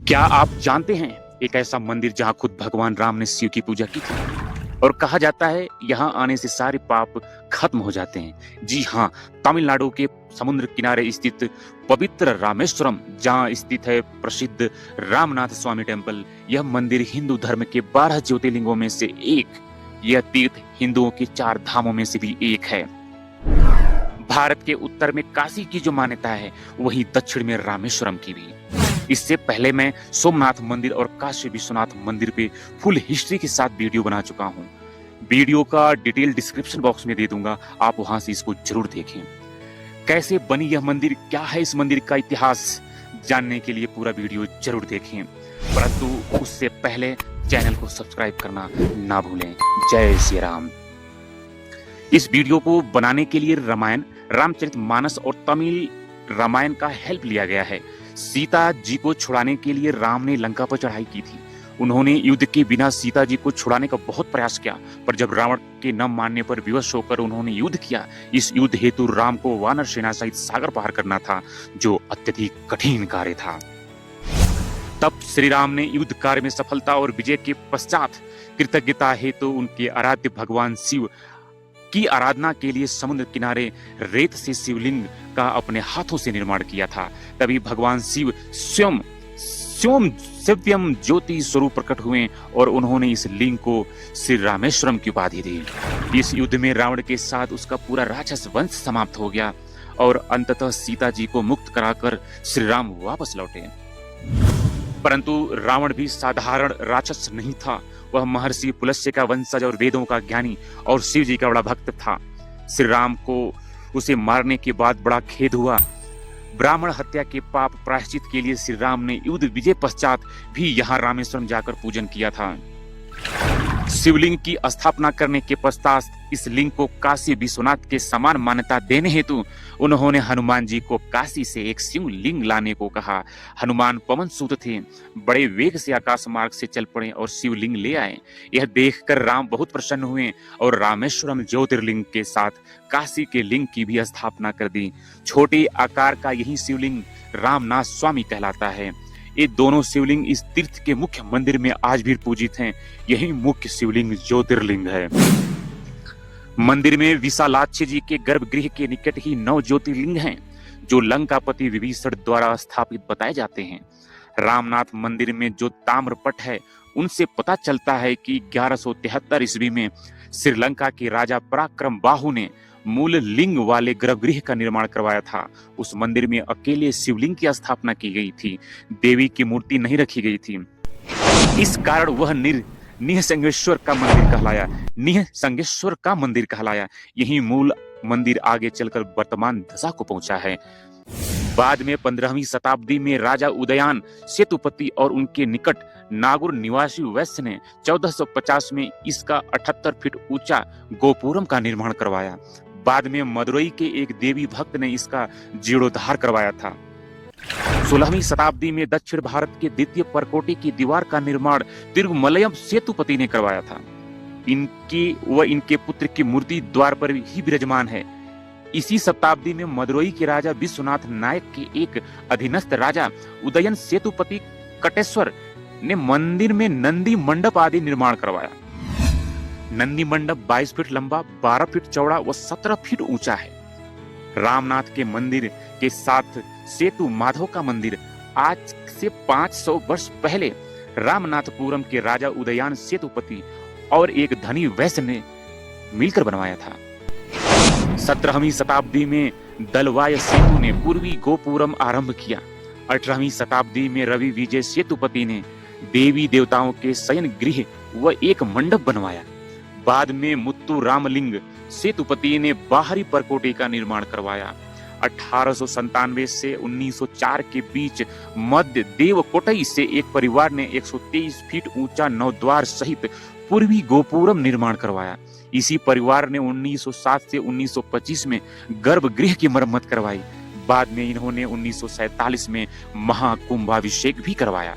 क्या आप जानते हैं एक ऐसा मंदिर जहां खुद भगवान राम ने शिव की पूजा की थी और कहा जाता है यहां आने से सारे पाप खत्म हो जाते हैं। जी हाँ, तमिलनाडु के समुद्र किनारे स्थित पवित्र रामेश्वरम जहां स्थित है प्रसिद्ध रामनाथ स्वामी टेम्पल। यह मंदिर हिंदू धर्म के 12 ज्योतिर्लिंगों में से एक। यह तीर्थ हिंदुओं के 4 धामों में से भी एक है। भारत के उत्तर में काशी की जो मान्यता है वही दक्षिण में रामेश्वरम की भी। इससे पहले मैं सोमनाथ मंदिर और काशी विश्वनाथ मंदिर पे फुल हिस्ट्री के साथ वीडियो बना चुका हूँ। वीडियो का डिटेल डिस्क्रिप्शन बॉक्स में दे दूंगा, आप वहां से इसको जरूर देखें। कैसे बनी यह मंदिर, क्या है इस मंदिर का इतिहास, जानने के लिए पूरा वीडियो जरूर देखें। परंतु उससे पहले चैनल को सब्सक्राइब करना ना भूलें। जय श्री राम। इस वीडियो को बनाने के लिए रामायण, रामचरितमानस और तमिल रामायण का हेल्प लिया गया है। सीता जी को छुड़ाने के लिए राम ने लंका पर चढ़ाई की थी। उन्होंने युद्ध के बिना सीता जी को छुड़ाने का बहुत प्रयास किया, पर जब रावण के न मानने पर विवश होकर उन्होंने युद्ध किया। इस युद्ध हेतु राम को वानर सेना सहित सागर पार करना था, जो अत्यधिक कठिन कार्य था। तब श्री राम ने युद्ध कार्य में सफलता और विजय के पश्चात कृतज्ञता हेतु उनके आराध्य भगवान शिव की आराधना के लिए समुद्र किनारे रेत से शिवलिंग का अपने हाथों से निर्माण किया था। तभी भगवान शिव स्वयं शिव्यम ज्योति स्वरूप प्रकट हुए और उन्होंने इस लिंग को श्री रामेश्वरम की उपाधि दी। इस युद्ध में रावण के साथ उसका पूरा राक्षस वंश समाप्त हो गया और अंततः सीता जी को मुक्त कराकर श्री राम वापस लौटे। परंतु रावण भी साधारण राक्षस नहीं था, वह महर्षि पुलस्त्य का वंशज और वेदों का ज्ञानी और शिव जी का बड़ा भक्त था। श्री राम को उसे मारने के बाद बड़ा खेद हुआ। ब्राह्मण हत्या के पाप प्रायश्चित के लिए श्री राम ने युद्ध विजय पश्चात भी यहाँ रामेश्वरम जाकर पूजन किया था। शिवलिंग की स्थापना करने के पश्चात इस लिंग को काशी विश्वनाथ के समान मान्यता देने हेतु उन्होंने हनुमान जी को काशी से एक शिवलिंग लाने को कहा। हनुमान पवन सुत थे, बड़े वेग से आकाश मार्ग से चल पड़े और शिवलिंग ले आए। यह देखकर राम बहुत प्रसन्न हुए और रामेश्वरम ज्योतिर्लिंग के साथ काशी के लिंग की भी स्थापना कर दी। छोटे आकार का यही शिवलिंग रामनाथ स्वामी कहलाता है। ये दोनों शिवलिंग इस तीर्थ के मुख्य मंदिर में आज भी पूजित हैं। यही मुख्य शिवलिंग ज्योतिर्लिंग है। मंदिर में विशालाक्ष जी के गर्भगृह के निकट ही 9 ज्योतिर्लिंग हैं, जो लंकापति विभीषण द्वारा स्थापित बताए जाते हैं। रामनाथ मंदिर में जो ताम्रपट है, उनसे पता चलता है कि 1173 ईस्वी में श्रीलंका के राजा पराक्रम बाहु ने मूल लिंग वाले गर्भगृह का निर्माण करवाया था। उस मंदिर में अकेले शिवलिंग की स्थापना की गई थी, देवी की मूर्ति नहीं रखी गई थी। इस कारण वह निहसंगेश्वर का मंदिर कहलाया। यही मूल मंदिर आगे चलकर वर्तमान दशा को पहुंचा है। बाद में 15वीं शताब्दी में राजा उदयन सेतुपति और उनके निकट नागौर निवासी वैश्य ने 1450 में इसका 78 फीट ऊंचा गोपुरम का निर्माण करवाया। बाद में मदुरई के एक देवी भक्त ने इसका जीर्णोद्धार करवाया था। 16वीं शताब्दी में दक्षिण भारत के द्वितीय परकोटे की दीवार का निर्माण तिरुमलयम सेतुपति ने करवाया था। इनके पुत्र की मूर्ति द्वार पर ही विराजमान है। इसी शताब्दी में मदुरई के राजा विश्वनाथ नायक के एक अधीनस्थ राजा उदयन सेतुपति कटेश्वर ने मंदिर में नंदी मंडप आदि निर्माण करवाया। नंदी मंडप 22 फीट लंबा, 12 फीट चौड़ा व 17 फीट ऊंचा है। रामनाथ के मंदिर के साथ सेतु माधव का मंदिर आज से 500 वर्ष पहले रामनाथपुरम के राजा उदयन सेतुपति और एक धनी वैश्य ने मिलकर बनवाया था। 17वीं शताब्दी में दलवाय सेतु ने पूर्वी गोपुरम आरंभ किया। 18वीं शताब्दी में रवि विजय सेतुपति ने देवी देवताओं के शयन गृह व एक मंडप बनवाया। बाद में मुत्तु रामलिंग सेतुपति ने बाहरी परकोटे का निर्माण करवाया। 1897 से 1904 के बीच मध्य देवकोटई से एक परिवार ने 123 फीट ऊंचा नवद्वार सहित पूर्वी गोपुरम निर्माण करवाया। इसी परिवार ने 1907 से 1925 में गर्भगृह की मरम्मत करवाई। बाद में इन्होंने 1947 में महाकुंभाभिषेक भी करवाया।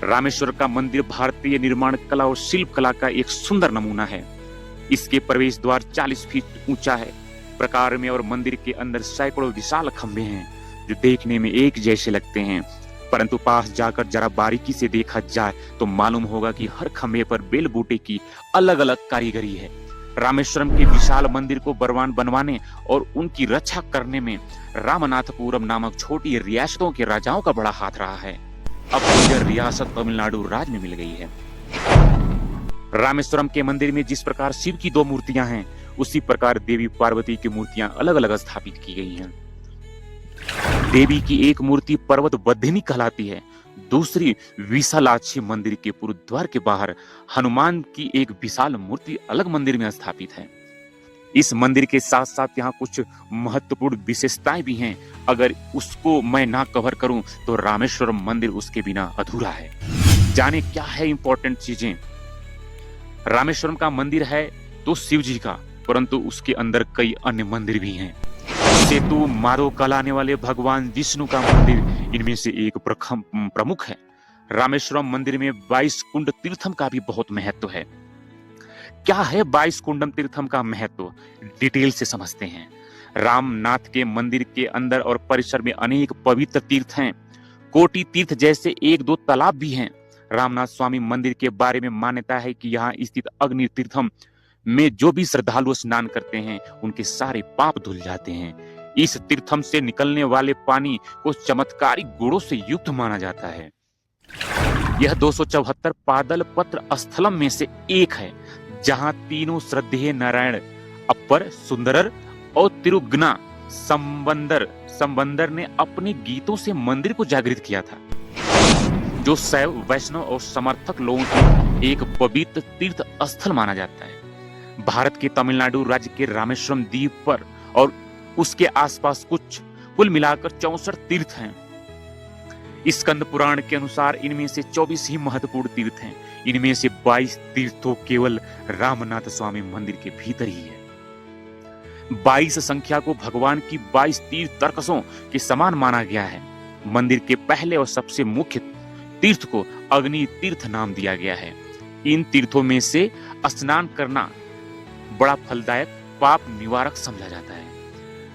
रामेश्वर का मंदिर भारतीय निर्माण कला और शिल्प कला का एक सुंदर नमूना है। इसके प्रवेश द्वार 40 फीट ऊंचा है। प्रकार में और मंदिर के अंदर सैकड़ों विशाल खंभे हैं जो देखने में एक जैसे लगते हैं। परंतु पास जाकर जरा बारीकी से देखा जाए तो मालूम होगा कि हर खंभे पर बेल बूटे की अलग अलग कारीगरी है। रामेश्वरम के विशाल मंदिर को बरवान बनवाने और उनकी रक्षा करने में रामनाथपुरम नामक छोटी रियासतों के राजाओं का बड़ा हाथ रहा है। अब यह रियासत तमिलनाडु राज्य में मिल गई है। रामेश्वरम के मंदिर में जिस प्रकार शिव की 2 मूर्तियां हैं, उसी प्रकार देवी पार्वती की मूर्तियां अलग अलग स्थापित की गई हैं। देवी की एक मूर्ति पर्वत बधिनी कहलाती है, दूसरी विशालाक्षी मंदिर के पूर्व द्वार के बाहर हनुमान की एक विशाल मूर्ति अलग मंदिर में स्थापित है। इस मंदिर के साथ साथ यहाँ कुछ महत्वपूर्ण विशेषताएं भी हैं। अगर उसको मैं ना कवर करूं तो रामेश्वरम मंदिर उसके बिना अधूरा है। जाने क्या है इंपॉर्टेंट चीजें। रामेश्वरम का मंदिर है तो शिव जी का, परंतु उसके अंदर कई अन्य मंदिर भी हैं। सेतु माधव कहलाने वाले भगवान विष्णु का मंदिर इनमें से एक प्रमुख है। रामेश्वरम मंदिर में 22 कुंड तीर्थम का भी बहुत महत्व है। क्या है 22 कुंडम तीर्थम का महत्व, डिटेल से समझते हैं। रामनाथ के मंदिर के अंदर और परिसर में अनेक पवित्र तीर्थ हैं। कोटि तीर्थ जैसे 1-2 तालाब भी हैं। रामनाथ स्वामी मंदिर के बारे में मान्यता है कि यहाँ स्थित अग्नि तीर्थम में जो भी श्रद्धालु स्नान करते हैं उनके सारे पाप धुल जाते हैं। इस तीर्थम से निकलने वाले पानी को चमत्कारिक गुणों से युक्त माना जाता है। यह 274 पादल पत्र स्थलम में से एक है, जहां तीनों श्रद्धेय नारायण, अपर, सुंदरर और तिरुगना संबंदर ने अपने गीतों से मंदिर को जागृत किया था, जो शैव, वैष्णव और समर्थक लोगों के एक पवित्र तीर्थ स्थल माना जाता है। भारत के तमिलनाडु राज्य के रामेश्वरम द्वीप पर और उसके आसपास कुल मिलाकर 64 तीर्थ हैं। स्कंद पुराण के अनुसार इनमें से 24 ही महत्वपूर्ण तीर्थ हैं। इनमें से 22 तीर्थों केवल रामनाथ स्वामी मंदिर के भीतर ही है। 22 संख्या को भगवान की 22 तीर्थ तर्कसों के समान माना गया है। मंदिर के पहले और सबसे मुख्य तीर्थ को अग्नि तीर्थ नाम दिया गया है। इन तीर्थों में से स्नान करना बड़ा फलदायक, पाप निवारक समझा जाता है।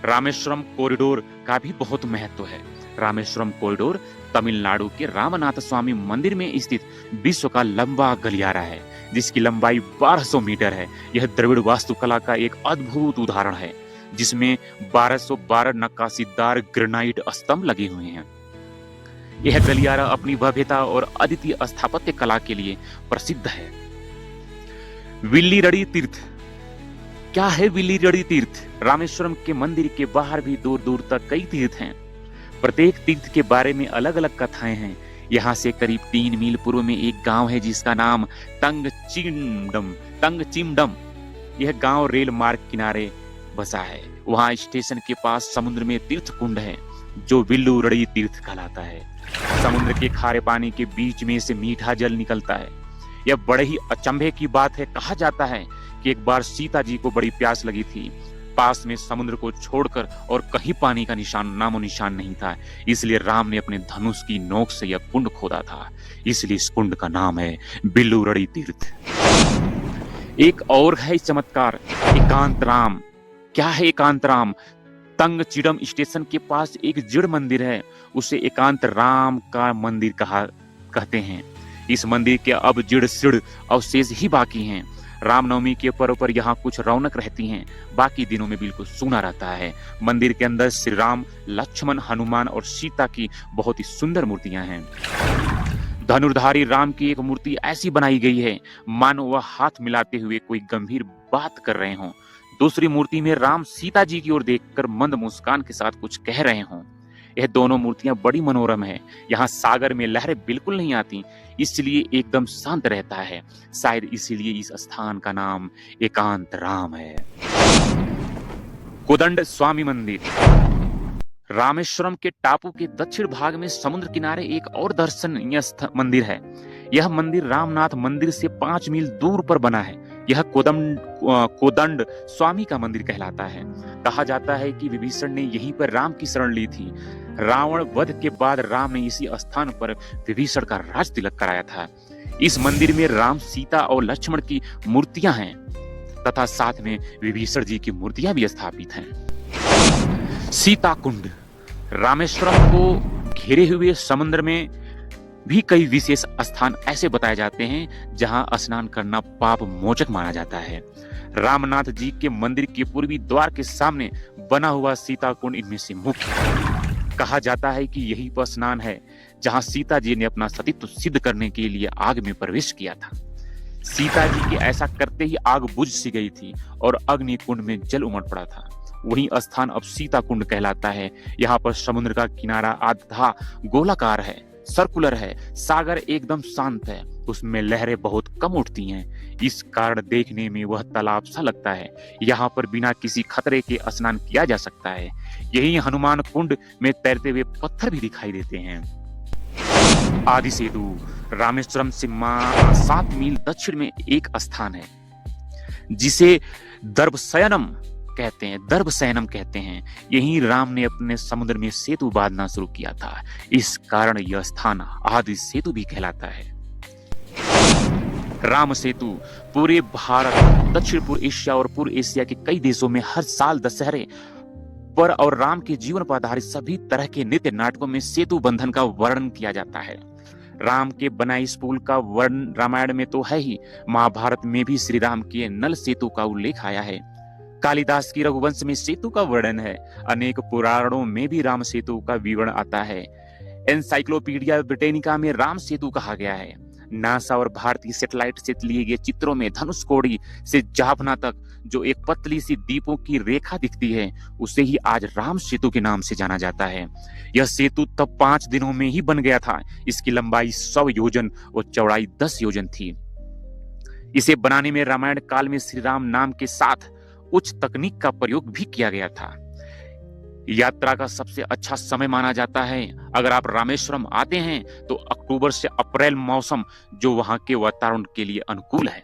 रामेश्वरम कॉरिडोर का भी बहुत महत्व है। रामेश्वरम कॉरिडोर तमिलनाडु के रामनाथ स्वामी मंदिर में स्थित विश्व का लंबा गलियारा है, जिसकी लंबाई 1200 मीटर है। यह द्रविड़ वास्तुकला का एक अद्भुत उदाहरण है, जिसमें 1212 नक्काशीदार ग्रेनाइट स्तंभ लगे हुए हैं। यह गलियारा अपनी भव्यता और अद्वितीय स्थापत्य कला के लिए प्रसिद्ध है। विल्लीरड़ी तीर्थ। क्या है विल्लीरड़ी तीर्थ? रामेश्वरम के मंदिर के बाहर भी दूर दूर तक कई तीर्थ हैं। प्रत्येक तीर्थ के बारे में अलग अलग कथाएं हैं। यहाँ से करीब 3 मील पूर्व में एक गांव है जिसका नाम तंगचिमडम। यह गांव रेल मार्ग किनारे बसा है। वहाँ स्टेशन के पास समुद्र में तीर्थ कुंड है, जो विल्लूरड़ी तीर्थ कहलाता है। समुद्र के खारे पानी के बीच में से मीठा जल निकलता है। यह बड़े ही अचंभे की बात है। कहा जाता है कि एक बार सीता जी को बड़ी प्यास लगी थी। पास में समुद्र को छोड़कर और कहीं पानी का नामो निशान नहीं था, इसलिए राम ने अपने धनुष की नोक से यह कुंड खोदा था। इसलिए इस कुंड का नाम है विल्लूरड़ी तीर्थ। एक और है चमत्कार, एकांत राम। क्या है एकांत राम? तंगचिडम स्टेशन के पास एक जड़ मंदिर है, उसे एकांत राम का मंदिर कहते हैं। इस मंदिर के अब जड़ सिड़ अवशेष ही बाकी हैं। रामनवमी के पर्व पर यहाँ कुछ रौनक रहती हैं, बाकी दिनों में बिल्कुल सूना रहता है। मंदिर के अंदर श्री राम, लक्ष्मण, हनुमान और सीता की बहुत ही सुंदर मूर्तियां हैं। धनुर्धारी राम की एक मूर्ति ऐसी बनाई गई है मानो वह हाथ मिलाते हुए कोई गंभीर बात कर रहे हों। दूसरी मूर्ति में राम सीता जी की ओर देखकर मंद मुस्कान के साथ कुछ कह रहे हों। यह दोनों मूर्तियां बड़ी मनोरम है। यहाँ सागर में लहरें बिल्कुल नहीं आती, इसलिए एकदम शांत रहता है। शायद इसीलिए इस स्थान का नाम एकांत राम है। कोदंड स्वामी मंदिर। रामेश्वरम के टापू के दक्षिण भाग में समुद्र किनारे एक और दर्शनीय मंदिर है। यह मंदिर रामनाथ मंदिर से 5 मील दूर पर बना है। यह कोदंड स्वामी का मंदिर कहलाता है। कहा जाता है कि विभीषण ने यहीं पर राम की शरण ली थी। रावण वध के बाद राम ने इसी स्थान पर विभीषण का राज तिलक कराया था। इस मंदिर में राम, सीता और लक्ष्मण की मूर्तियां हैं तथा साथ में विभीषण जी की मूर्तियां भी स्थापित हैं। सीता कुंड। रामेश्वरम को घेरे हुए समुद्र में भी कई विशेष स्थान ऐसे बताए जाते हैं जहां स्नान करना पाप मोचक माना जाता है। रामनाथ जी के मंदिर के पूर्वी द्वार के सामने बना हुआ सीता कुंड इनमें से मुख्य है। कहा जाता है कि यही वह स्नान है जहां सीता जी ने अपना सतीत्व सिद्ध करने के लिए आग में प्रवेश किया था। सीता जी के ऐसा करते ही आग बुझ सी गई थी और अग्नि कुंड में जल उमड़ पड़ा था। वही स्थान अब सीता कुंड कहलाता है। यहाँ पर समुद्र का किनारा आधा गोलाकार है, सर्कुलर है, सागर एकदम शांत है, उसमें लहरें बहुत कम उठती हैं। इस कारण देखने में वह तालाब सा लगता है। यहाँ पर बिना किसी खतरे के स्नान किया जा सकता है। यही हनुमान कुंड में तैरते हुए पत्थर भी दिखाई देते हैं। आदि सेतु रामेश्वरम से 7 मील दक्षिण में एक स्थान है जिसे दर्भशयनम कहते हैं। यहीं राम ने अपने समुद्र में सेतु बांधना शुरू किया था। इस कारण यह स्थान आदि सेतु भी कहलाता है। राम सेतु पूरे भारत, दक्षिण पूर्व एशिया और पूर्व एशिया के कई देशों में हर साल दशहरे पर और राम के जीवन पर आधारित सभी तरह के नृत्य नाटकों में सेतु बंधन का वर्णन किया जाता है। राम के बनाए इस पुल का वर्णन रामायण में तो है ही, महाभारत में भी श्री राम के नल सेतु का उल्लेख आया है। कालिदास की रघुवंश में सेतु का वर्णन है। अनेक पुराणों में भी राम सेतु का विवरण आता है। एनसाइक्लोपीडिया ब्रिटेनिका में राम सेतु कहा गया है। नासा और भारतीय सैटेलाइट से लिए गए चित्रों में धनुषकोडी से जाफना तक जो एक पतली सी दीपों की रेखा दिखती है, उसे ही आज राम सेतु के नाम से जाना जाता है। यह सेतु तब 5 दिनों में ही बन गया था। इसकी लंबाई 100 योजन और चौड़ाई 10 योजन थी। इसे बनाने में रामायण काल में श्री राम नाम के साथ उच्च तकनीक का प्रयोग भी किया गया था। यात्रा का सबसे अच्छा समय माना जाता है। अगर आप रामेश्वरम आते हैं तो अक्टूबर से अप्रैल मौसम जो वहां के वातावरण के लिए अनुकूल है।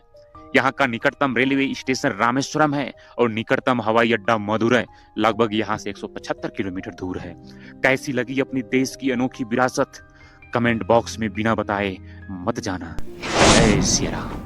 यहाँ का निकटतम रेलवे स्टेशन रामेश्वरम है और निकटतम हवाई अड्डा मदुरै लगभग यहाँ से 175 किलोमीटर दूर है। कैसी लगी अपनी देश की अनोखी विरासत? कमेंट बॉक्स में बिना बताए मत जाना। जय श्री राम।